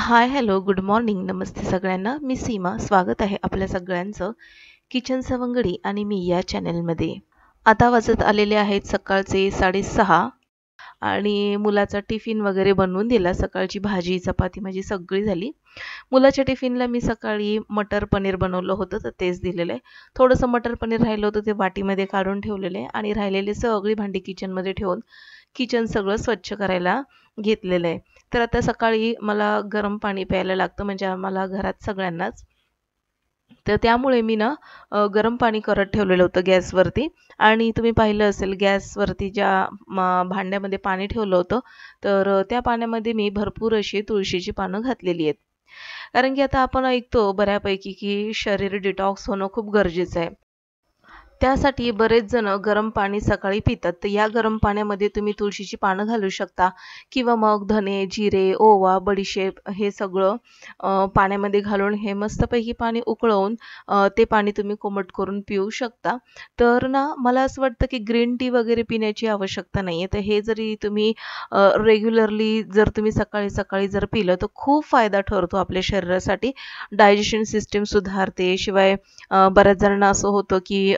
हाय, hello, good morning, नमस्ते सगळ्यांना. मी सीमा. स्वागत आहे आपल्या सगळ्यांचं किचन सवंगडी आणि मी या चॅनलमध्ये. आता वाजत आलेले आहेत सकाळचे 6:30 आणि मुलाचा टिफिन वगैरे बनवून दिला. सकाळची भाजी, चपाती माझी सगळी झाली. मुलाच्या टिफिनला मी सकाळी मटर पनीर बनवलं होतं, तर तेच दिलेलं आहे. थोडंसं मटर पनीर राहिलं होतं, ते वाटीमध्ये काढून ठेवलेलं आहे आणि राहिलेली सगळी भांडी किचनमध्ये ठेवून किचन सगळं स्वच्छ करायला घेतलेलं आहे. तर आता सकाळी मला गरम पाणी प्यायला लागतं, म्हणजे आम्हाला घरात सगळ्यांनाच. तर त्यामुळे मी ना गरम पाणी करत ठेवलेलं होतं गॅसवरती आणि तुम्ही पाहिलं असेल गॅसवरती ज्या भांड्यामध्ये पाणी ठेवलं होतं, तर त्या पाण्यामध्ये मी भरपूर अशी तुळशीची पानं घातलेली आहेत. कारण की आता आपण ऐकतो बऱ्यापैकी की शरीर डिटॉक्स होणं खूप गरजेचं आहे. त्यासाठी बरेच जण गरम पाणी सकाळी पितात. तर या गरम पाण्यामध्ये तुम्ही तुळशीची पानं घालू शकता किंवा मग धने, जिरे, ओवा, बडीशेप हे सगळं पाण्यामध्ये घालून हे मस्तपैकी पाणी उकळवून ते पाणी तुम्ही कोमट करून पिऊ शकता. तर ना मला असं वाटतं की ग्रीन टी वगैरे पिण्याची आवश्यकता नाहीये. तर हे जरी तुम्ही रेग्युलरली जर तुम्ही सकाळी-सकाळी जर पिलं तर खूप फायदा ठरतो आपल्या शरीरासाठी. डायजेशन सिस्टम सुधारते. शिवाय बऱ्याच जणांना असं होतं की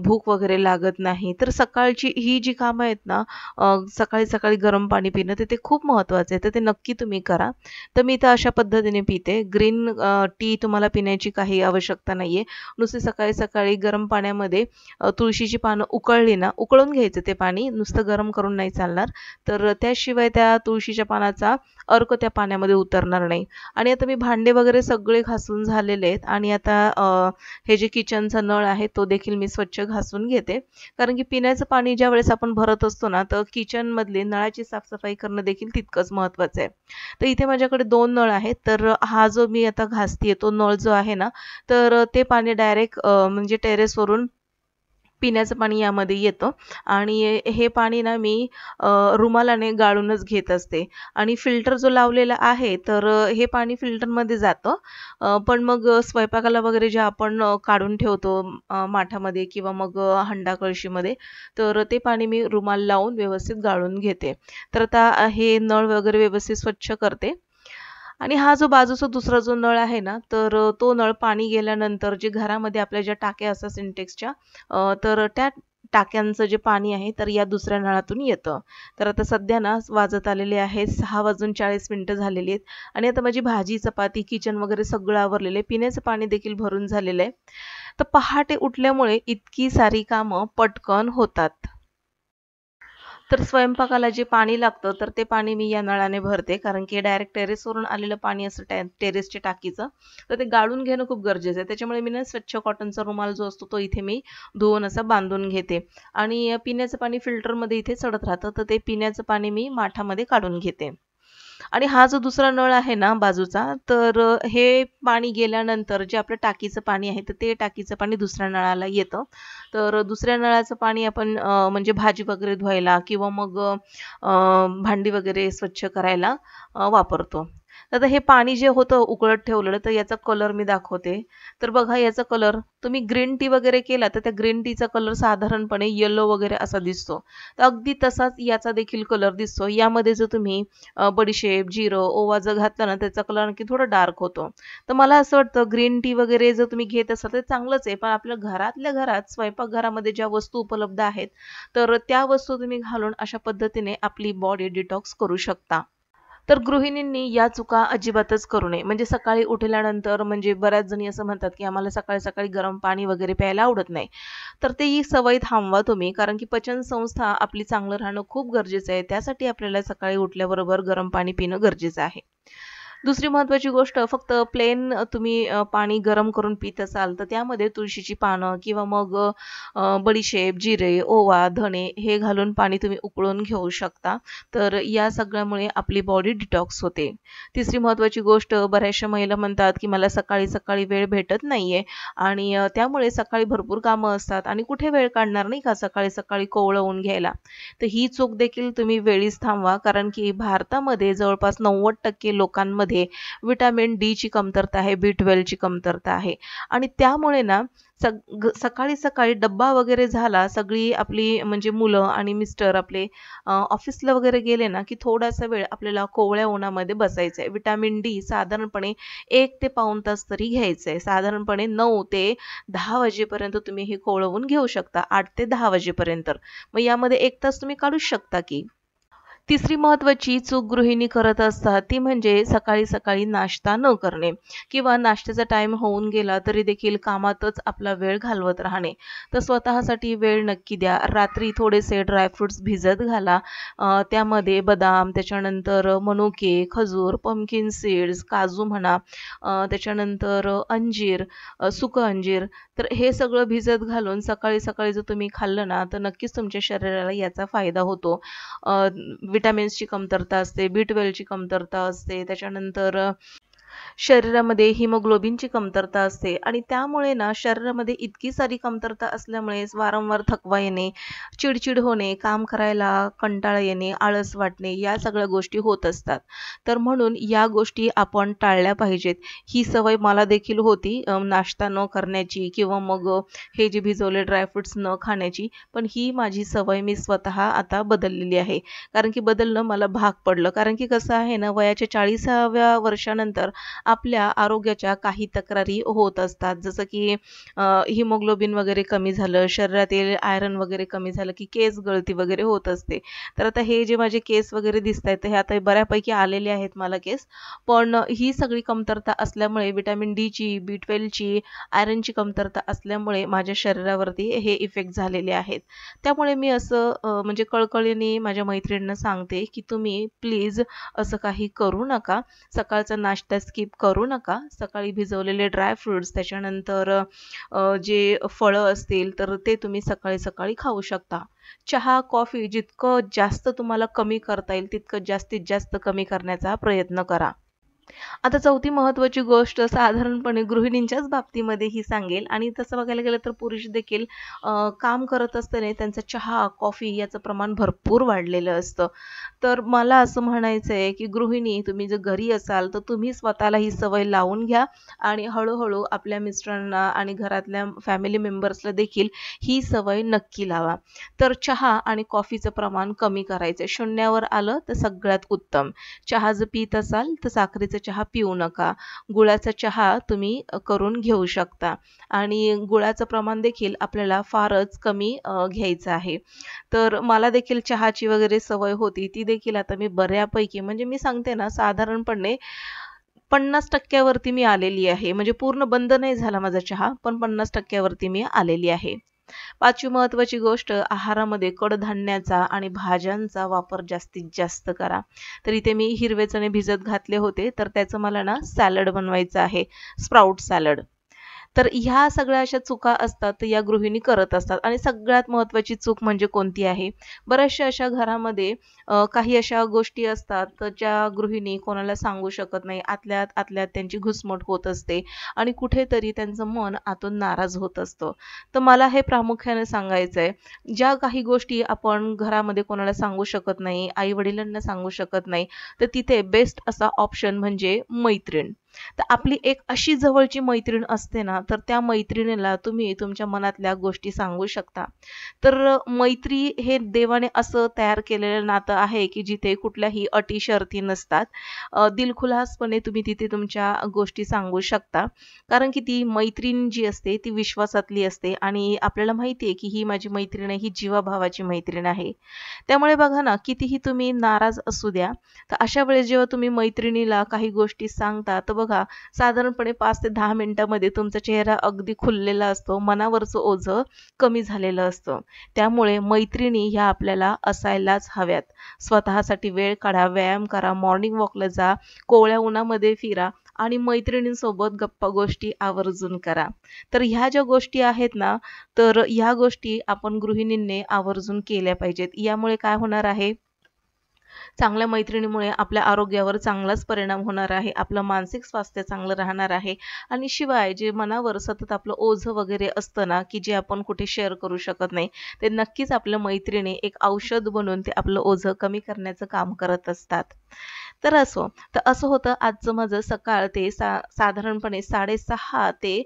भूक वगैरे लागत नाही. तर सकाळची ही जी कामं आहेत ना, सकाळी-सकाळी गरम पाणी पिणं तर ते खूप महत्त्वाचं आहे. तर ते नक्की तुम्ही करा. तर मी तर अशा पद्धतीने पिते. ग्रीन टी तुम्हाला पिण्याची काही आवश्यकता नाहीये. नुसते सकाळी-सकाळी गरम पाण्यामध्ये तुळशीची पानं उकळली ना, उकळून घ्यायचं ते पाणी, नुसतं गरम करून नाही चालणार. तर त्याशिवाय त्या तुळशीच्या पानाचा अर्क त्या पाण्यामध्ये उतरणार नाही. आणि आता मी भांडे वगैरे सगळे घासून झालेले आहेत आणि आता हे जे किचनचा नळ आहे तो देखील मी स्वच्छ घासून घेते. कारण की पिण्याचं पाणी ज्यावेळेस आपण भरत असतो ना, तर किचनमधली नळाची साफसफाई करणं देखील तितकंच महत्त्वाचं आहे. तर इथे माझ्याकडे 2 नळ आहेत. तर हा जो मी आता घासतीये तो नळ जो आहे ना, तर ते पाणी डायरेक्ट म्हणजे टेरेसवरून पिण्याचं पाणी यामध्ये येतं आणि हे पाणी ना मी रुमालाने गाळूनच घेत असते आणि फिल्टर जो लावलेला आहे तर हे पाणी फिल्टरमध्ये जातं. पण मग स्वयंपाकाला वगैरे जे आपण काढून ठेवतो माठामध्ये किंवा मग हंडा कळशीमध्ये, तर ते पाणी मी रुमाल लावून व्यवस्थित गाळून घेते. तर आता हे नळ वगैरे व्यवस्थित स्वच्छ करते. आणि हा जो बाजूचा दुसरा जो नळ आहे ना, तर तो नळ पाणी गेल्यानंतर जे घरामध्ये आपल्या ज्या टाक्या असतात सिंटेक्सच्या तर त्या टाक्यांचं जे पाणी आहे, तर या दुसऱ्या नळातून येतं. तर आता सध्या ना वाजत आलेले आहेत 6:40 झालेली आहेत आणि आता माझी भाजी, चपाती, किचन वगैरे सगळं आवरलेलं आहे. पिण्याचं पाणी देखील भरून झालेलं आहे. तर पहाटे उठल्यामुळे इतकी सारी कामं पटकन होतात. तर स्वयंपाकाला जे पाणी लागतं, तर ते पाणी मी या नळाने भरते. कारण की डायरेक्ट टेरेसवरून आलेलं पाणी असं टेरेसच्या टाकीचं, तर ते गाळून घेणं खूप गरजेचं आहे. त्याच्यामुळे मी ना स्वच्छ कॉटनचा रुमाल जो असतो, तो इथे मी धुवून असा बांधून घेते. आणि पिण्याचं पाणी फिल्टरमध्ये इथे चढत राहतं, तर ते पिण्याचं पाणी मी माठामध्ये काढून घेते. आणि हा जो दुसरा नळ आहे ना बाजूचा, तर हे पाणी गेल्यानंतर जे आपलं टाकीचं पाणी आहे, तर ते टाकीचं पाणी दुसऱ्या नळाला येतं. तर दुसऱ्या नळाचं पाणी आपण म्हणजे भाजी वगैरे धुवायला किंवा मग भांडी वगैरे स्वच्छ करायला वापरतो. तर आता हे पाणी जे होतं उकळत ठेवलेलं, तर याचा कलर मी दाखवते. तर बघा याचा कलर तुम्ही ग्रीन टी वगैरे केला, तर त्या ग्रीन टीचा कलर साधारणपणे येलो वगैरे असा दिसतो. तर अगदी तसाच याचा देखील कलर दिसतो. यामध्ये जर तुम्ही बडीशेप, जिरं, ओवा जर घातला ना, त्याचा कलर आणखी थोडा डार्क होतो. तर मला असं वाटतं ग्रीन टी वगैरे जर तुम्ही घेत असाल तर चांगलंच आहे. पण आपल्या घरातल्या घरात स्वयंपाकघरामध्ये ज्या वस्तू उपलब्ध आहेत, तर त्या वस्तू तुम्ही घालून अशा पद्धतीने आपली बॉडी डिटॉक्स करू शकता. तर गृहिणींनी या चुका अजिबातच करू नये. म्हणजे सकाळी उठल्यानंतर म्हणजे बऱ्याच जणी असं म्हणतात, की आम्हाला सकाळी-सकाळी गरम पाणी वगैरे प्यायला आवडत नाही. तर ते ही सवय थांबवा तुम्ही. कारण की पचनसंस्था आपली चांगलं राहणं खूप गरजेचं आहे. त्यासाठी आपल्याला सकाळी उठल्याबरोबर गरम पाणी पिणं गरजेचं आहे. दुसरी महत्त्वाची गोष्ट फक्त प्लेन तुम्ही पाणी गरम करून पीत असाल, तर त्यामध्ये तुळशीची पानं किंवा मग बडीशेप, जिरे, ओवा, धणे हे घालून पाणी तुम्ही उकळून घेऊ शकता. तर या सगळ्यामुळे आपली बॉडी डिटॉक्स होते. तिसरी महत्त्वाची गोष्ट बऱ्याचशा महिला म्हणतात, की मला सकाळी-सकाळी वेळ भेटत नाहीये आणि त्यामुळे सकाळी भरपूर कामं असतात आणि कुठे वेळ काढणार नाही का सकाळी-सकाळी कोवळं ऊन घ्यायला. तर ही चूक देखील तुम्ही वेळीच थांबवा. कारण की भारतामध्ये जवळपास 90% लोकांमध्ये शरीरामध्ये विटॅमिन डी ची कमतरता आहे, B12 ची कमतरता आहे आणि त्यामुळे ना सकाळी सकाळी डब्बा वगैरे झाला, सगळी आपली म्हणजे मुलं आणि मिस्टर आपले ऑफिसला वगैरे गेले ना, की थोडासा वेळ आपल्याला कोवळ्या उन्हामध्ये बसायचं आहे. विटॅमिन डी साधारणपणे 1 ते पाऊण तास तरी घ्यायचं आहे. साधारणपणे 9 ते 10 वाजेपर्यंत तुम्ही हे कोवळं ऊन घेऊ शकता. 8 ते 10 वाजेपर्यंत. मग यामध्ये 1 तास तुम्ही काढूच शकता की. तिसरी महत्त्वाची चूक गृहिणी करत असतात ती म्हणजे सकाळी सकाळी नाश्ता न करणे किंवा नाश्त्याचा टाइम होऊन गेला तरी देखील कामातच आपला वेळ घालवत राहणे. तर स्वतःसाठी वेळ नक्की द्या. रात्री थोडेसे ड्रायफ्रुट्स भिजत घाला. त्यामध्ये बदाम, त्याच्यानंतर मनुके, खजूर, पंपकिन सीड्स, काजू म्हणा, त्याच्यानंतर अंजीर, सुकं अंजीर. तर हे सगळं भिजत घालून सकाळी सकाळी जर तुम्ही खाल्लं ना तर नक्कीच तुमच्या शरीराला याचा फायदा होतो. विटॅमिन्सची कमतरता असते, B12 ची कमतरता असते, त्याच्यानंतर शरीरामध्ये हिमोग्लोबिनची कमतरता असते आणि त्यामुळे ना शरीरामध्ये इतकी सारी कमतरता असल्यामुळे वारंवार थकवा येणे, चिडचिड होणे, काम करायला कंटाळा येणे, आळस वाटणे या सगळ्या गोष्टी होत असतात. तर म्हणून या गोष्टी आपण टाळल्या पाहिजेत. ही सवय मला देखील होती नाश्ता न करण्याची किंवा मग हे जे भिजवले ड्रायफ्रुट्स न खाण्याची. पण ही माझी सवय मी स्वतः आता बदललेली आहे. कारण की बदलणं मला भाग पडलं. कारण की कसं आहे ना, वयाच्या 40व्या वर्षानंतर आपल्या आरोग्याच्या काही तक्रारी होत असतात. जसं की हिमोग्लोबिन वगैरे कमी झालं, शरीरातील आयरन वगैरे कमी झालं की केस गळती वगैरे होत असते. तर आता हे जे माझे केस वगैरे दिसतायत हे आता बऱ्यापैकी आलेले आहेत मला केस. पण ही सगळी कमतरता असल्यामुळे विटॅमिन डी ची, B12 ची, आयरनची कमतरता असल्यामुळे माझ्या शरीरावरती हे इफेक्ट झालेले आहेत. त्यामुळे मी असं म्हणजे कळकळीने माझ्या मैत्रिणींना सांगते की तुम्ही प्लीज असं काही करू नका. सकाळचा नाश्ता स्किप करू नका. सकाळी भिजवलेले ड्रायफ्रुट्स त्याच्यानंतर जे फळं असतील तर ते तुम्ही सकाळी सकाळी खाऊ शकता. चहा, कॉफी जितकं जास्त तुम्हाला कमी करता येईल तितकं जास्तीत जास्त कमी करण्याचा प्रयत्न करा. आता चौथी महत्त्वाची गोष्ट साधारणपणे गृहिणींच्याच बाबतीमध्ये ही सांगेल आणि तसं बघायला गेलं तर पुरुष देखील काम करत असताना त्यांचा चहा, कॉफी याचं प्रमाण भरपूर वाढलेलं असतं. तर मला असं म्हणायचं आहे की गृहिणी तुम्ही जर घरी असाल तर तुम्ही स्वतःला ही सवय लावून घ्या आणि हळूहळू आपल्या मिस्टरांना आणि घरातल्या फॅमिली मेंबर्सला देखील ही सवय नक्की लावा. तर चहा आणि कॉफीचं प्रमाण कमी करायचं. शून्यावर आलं तर सगळ्यात उत्तम. चहा जर पीत असाल तर साखरेचा चहा पिऊ नका. गुळाचा चहा तुम्ही करून घेऊ शकता आणि गुळाचं प्रमाण देखील आपल्याला फारच कमी घ्यायचं आहे. तर मला देखील चहाची वगैरे सवय होती. ती देखील आता मी बऱ्यापैकी म्हणजे मी सांगते ना साधारणपणे 50% वरती मी आलेली आहे. म्हणजे पूर्ण बंद नाही झाला माझा चहा, पण 50% वरती मी आलेली आहे. 5वी महत्त्वाची गोष्ट आहारामध्ये कडधान्याचा आणि भाज्यांचा वापर जास्तीत जास्त करा. तर इथे मी हिरवे चणे भिजत घातले होते, तर त्याचं मला ना सॅलड बनवायचं आहे, स्प्राउट सॅलड. तर ह्या सगळ्या अशा चुका असतात तर या गृहिणी करत असतात आणि सगळ्यात महत्त्वाची चूक म्हणजे कोणती आहे? बऱ्याचशा अशा घरामध्ये काही अशा गोष्टी असतात तर ज्या गृहिणी कोणाला सांगू शकत नाही. आतल्यात आतल्यात त्यांची घुसमट होत असते आणि कुठेतरी त्यांचं मन आतून नाराज होत असतं. तर मला हे प्रामुख्याने सांगायचं आहे, ज्या काही गोष्टी आपण घरामध्ये कोणाला सांगू शकत नाही, आई-वडिलांना सांगू शकत नाही, तर तिथे बेस्ट असा ऑप्शन म्हणजे मैत्रीण. तर आपली एक अशी जवळची मैत्रीण असते ना, तर त्या मैत्रिणीला तुम्ही तुमच्या मनातल्या गोष्टी सांगू शकता. तर मैत्री हे देवाने असं तयार केलेलं नातं आहे, की जिथे कुठल्याही अटी शर्ती नसतात. दिलखुलासपणे तुम्ही तिथे तुमच्या गोष्टी सांगू शकता. कारण की ती मैत्रीण जी असते ती विश्वासातली असते आणि आपल्याला माहिती आहे, की ही माझी मैत्रीण आहे, ही जीवाभावाची मैत्रीण आहे. त्यामुळे बघा ना, कितीही तुम्ही नाराज असू द्या, तर अशा वेळेस जेव्हा तुम्ही मैत्रिणीला काही गोष्टी सांगता, तर बघा साधारणपणे 5 ते 10 मिनिटांमध्ये तुमचा चेहरा अगदी खुललेला असतो, मनावरचं ओझं कमी झालेलं असतं. त्यामुळे मैत्रिणी ह्या आपल्याला असायलाच हव्यात. स्वतःसाठी वेळ काढा, व्यायाम करा, मॉर्निंग वॉकला जा, कोवळ्या उन्हामध्ये फिरा आणि मैत्रिणींसोबत गप्पा गोष्टी आवर्जून करा. तर ह्या ज्या गोष्टी आहेत ना, तर ह्या गोष्टी आपण गृहिणींनी आवर्जून केल्या पाहिजेत. यामुळे काय होणार आहे? चांगल्या मैत्रिणीमुळे आपल्या आरोग्यावर चांगलाच परिणाम होणार आहे. आपलं मानसिक स्वास्थ्य चांगलं राहणार आहे आणि शिवाय जे मनावर सतत आपलं ओझं वगैरे असतं ना, की जे आपण कुठे शेअर करू शकत नाही, ते नक्कीच आपल्या मैत्रिणी एक औषध बनून ते आपलं ओझं कमी करण्याचं काम करत असतात. तर असं होतं आजचं माझं सकाळ ते साधारणपणे 6:30 ते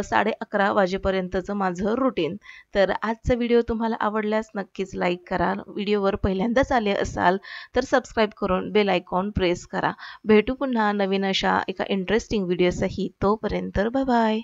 11:30 वाजेपर्यंतचं माझं रुटीन. तर आजचा व्हिडिओ तुम्हाला आवडल्यास नक्कीच लाईक करा. व्हिडिओवर पहिल्यांदाच आले असाल तर सबस्क्राईब करून बेल आयकॉन प्रेस करा. भेटू पुन्हा नवीन अशा एका इंटरेस्टिंग व्हिडिओसही. तोपर्यंत बाय बाय.